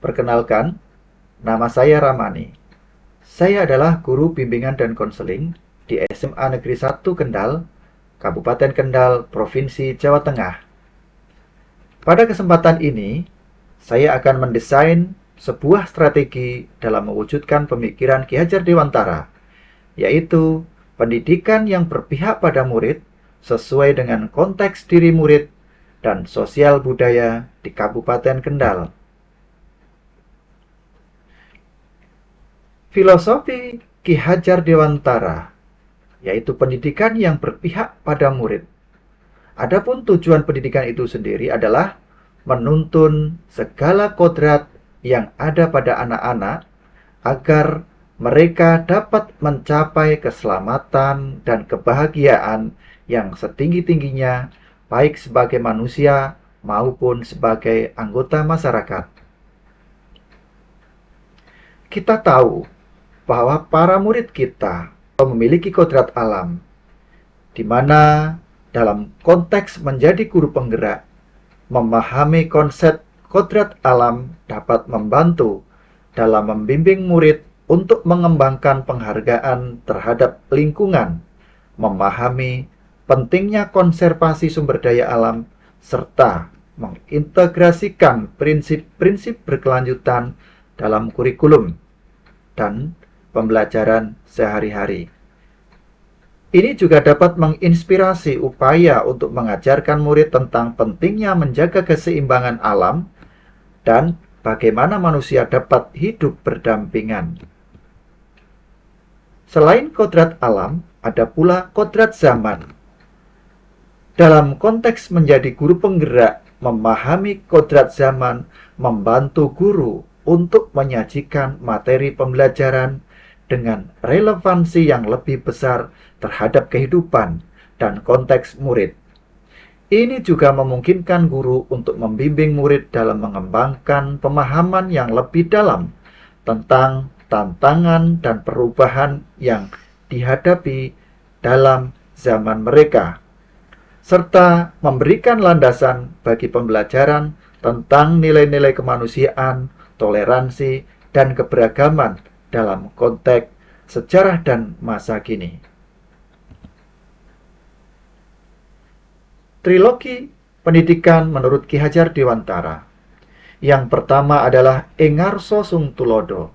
Perkenalkan, nama saya Ramani. Saya adalah guru bimbingan dan konseling di SMA Negeri 1 Kendal, Kabupaten Kendal, Provinsi Jawa Tengah. Pada kesempatan ini, saya akan mendesain sebuah strategi dalam mewujudkan pemikiran Ki Hajar Dewantara, yaitu pendidikan yang berpihak pada murid sesuai dengan konteks diri murid dan sosial budaya di Kabupaten Kendal. Filosofi Ki Hajar Dewantara, yaitu pendidikan yang berpihak pada murid. Adapun tujuan pendidikan itu sendiri adalah menuntun segala kodrat yang ada pada anak-anak agar mereka dapat mencapai keselamatan dan kebahagiaan yang setinggi-tingginya, baik sebagai manusia maupun sebagai anggota masyarakat. Kita tahu bahwa para murid kita memiliki kodrat alam, di mana dalam konteks menjadi guru penggerak, memahami konsep kodrat alam dapat membantu dalam membimbing murid untuk mengembangkan penghargaan terhadap lingkungan, memahami pentingnya konservasi sumber daya alam, serta mengintegrasikan prinsip-prinsip berkelanjutan dalam kurikulum dan pembelajaran sehari-hari. Ini juga dapat menginspirasi upaya untuk mengajarkan murid tentang pentingnya menjaga keseimbangan alam dan bagaimana manusia dapat hidup berdampingan. Selain kodrat alam, ada pula kodrat zaman. Dalam konteks menjadi guru penggerak, memahami kodrat zaman membantu guru untuk menyajikan materi pembelajaran dengan relevansi yang lebih besar terhadap kehidupan dan konteks murid. Ini juga memungkinkan guru untuk membimbing murid dalam mengembangkan pemahaman yang lebih dalam tentang tantangan dan perubahan yang dihadapi dalam zaman mereka, serta memberikan landasan bagi pembelajaran tentang nilai-nilai kemanusiaan, toleransi, dan keberagaman dalam konteks sejarah dan masa kini. Trilogi pendidikan menurut Ki Hajar Dewantara. Yang pertama adalah Engarso Sung Tulodo.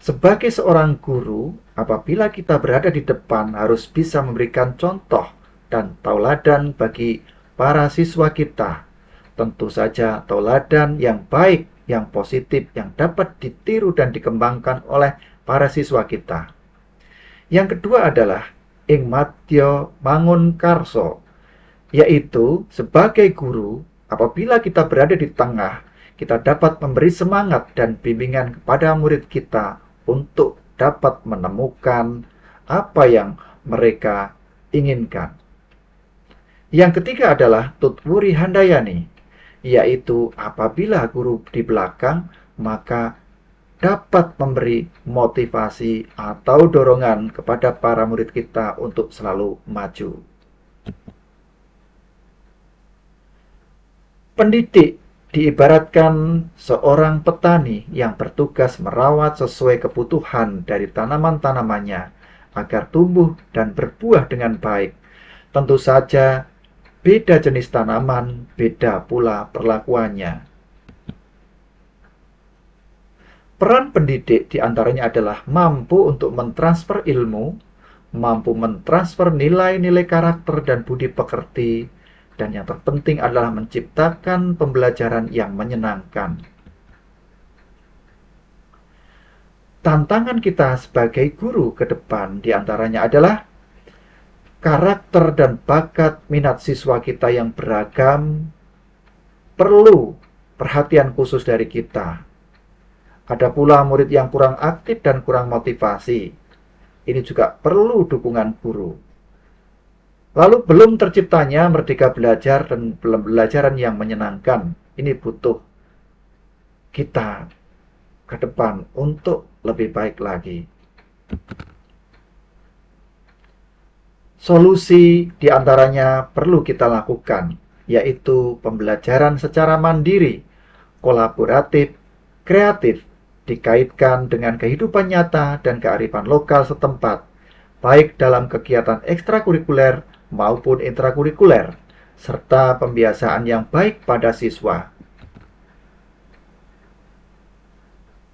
Sebagai seorang guru, apabila kita berada di depan harus bisa memberikan contoh dan tauladan bagi para siswa kita. Tentu saja tauladan yang baik, yang positif, yang dapat ditiru dan dikembangkan oleh para siswa kita. Yang kedua adalah Ing Madya Mangun Karso, yaitu sebagai guru, apabila kita berada di tengah, kita dapat memberi semangat dan bimbingan kepada murid kita untuk dapat menemukan apa yang mereka inginkan. Yang ketiga adalah Tutwuri Handayani, yaitu apabila guru di belakang, maka dapat memberi motivasi atau dorongan kepada para murid kita untuk selalu maju. Pendidik diibaratkan seorang petani yang bertugas merawat sesuai kebutuhan dari tanaman-tanamannya agar tumbuh dan berbuah dengan baik. Tentu saja beda jenis tanaman, beda pula perlakuannya. Peran pendidik diantaranya adalah mampu untuk mentransfer ilmu, mampu mentransfer nilai-nilai karakter dan budi pekerti, dan yang terpenting adalah menciptakan pembelajaran yang menyenangkan. Tantangan kita sebagai guru ke depan diantaranya adalah karakter dan bakat minat siswa kita yang beragam perlu perhatian khusus dari kita. Ada pula murid yang kurang aktif dan kurang motivasi. Ini juga perlu dukungan guru. Lalu belum terciptanya merdeka belajar dan pembelajaran yang menyenangkan. Ini butuh kita ke depan untuk lebih baik lagi. Solusi diantaranya perlu kita lakukan, yaitu pembelajaran secara mandiri, kolaboratif, kreatif dikaitkan dengan kehidupan nyata dan kearifan lokal setempat, baik dalam kegiatan ekstrakurikuler maupun intrakurikuler, serta pembiasaan yang baik pada siswa.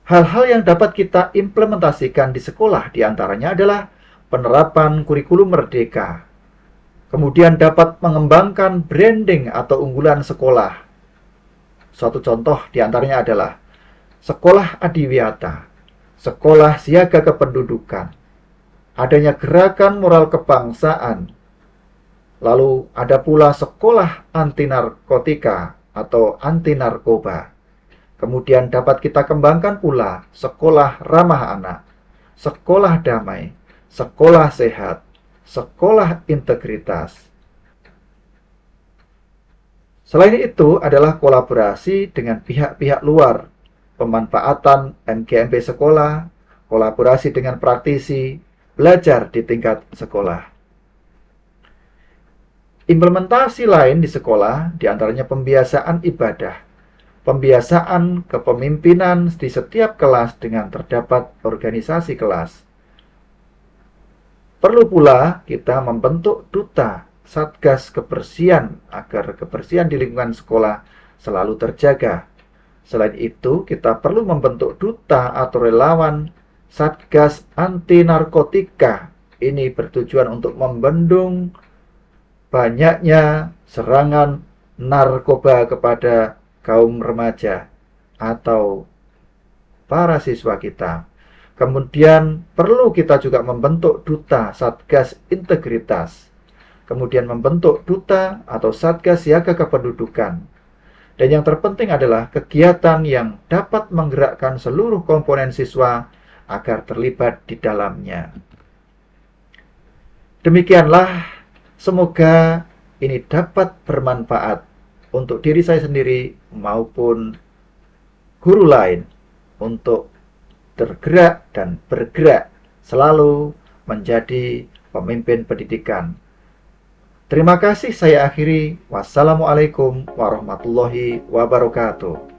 Hal-hal yang dapat kita implementasikan di sekolah diantaranya adalah penerapan kurikulum merdeka, kemudian dapat mengembangkan branding atau unggulan sekolah. Suatu contoh diantaranya adalah sekolah adiwiyata, sekolah siaga kependudukan, adanya gerakan moral kebangsaan, lalu ada pula sekolah anti narkotika atau anti narkoba. Kemudian dapat kita kembangkan pula sekolah ramah anak, sekolah damai, sekolah sehat, sekolah integritas. Selain itu adalah kolaborasi dengan pihak-pihak luar, pemanfaatan MGMP sekolah, kolaborasi dengan praktisi, belajar di tingkat sekolah. Implementasi lain di sekolah diantaranya pembiasaan ibadah, pembiasaan kepemimpinan di setiap kelas dengan terdapat organisasi kelas. Perlu pula kita membentuk duta satgas kebersihan agar kebersihan di lingkungan sekolah selalu terjaga. Selain itu, kita perlu membentuk duta atau relawan satgas anti narkotika. Ini bertujuan untuk membendung banyaknya serangan narkoba kepada kaum remaja atau para siswa kita. Kemudian perlu kita juga membentuk duta satgas integritas. Kemudian membentuk duta atau satgas siaga kependudukan. Dan yang terpenting adalah kegiatan yang dapat menggerakkan seluruh komponen siswa agar terlibat di dalamnya. Demikianlah, semoga ini dapat bermanfaat untuk diri saya sendiri maupun guru lain untuk tergerak dan bergerak selalu menjadi pemimpin pendidikan. Terima kasih, saya akhiri. Wassalamualaikum warahmatullahi wabarakatuh.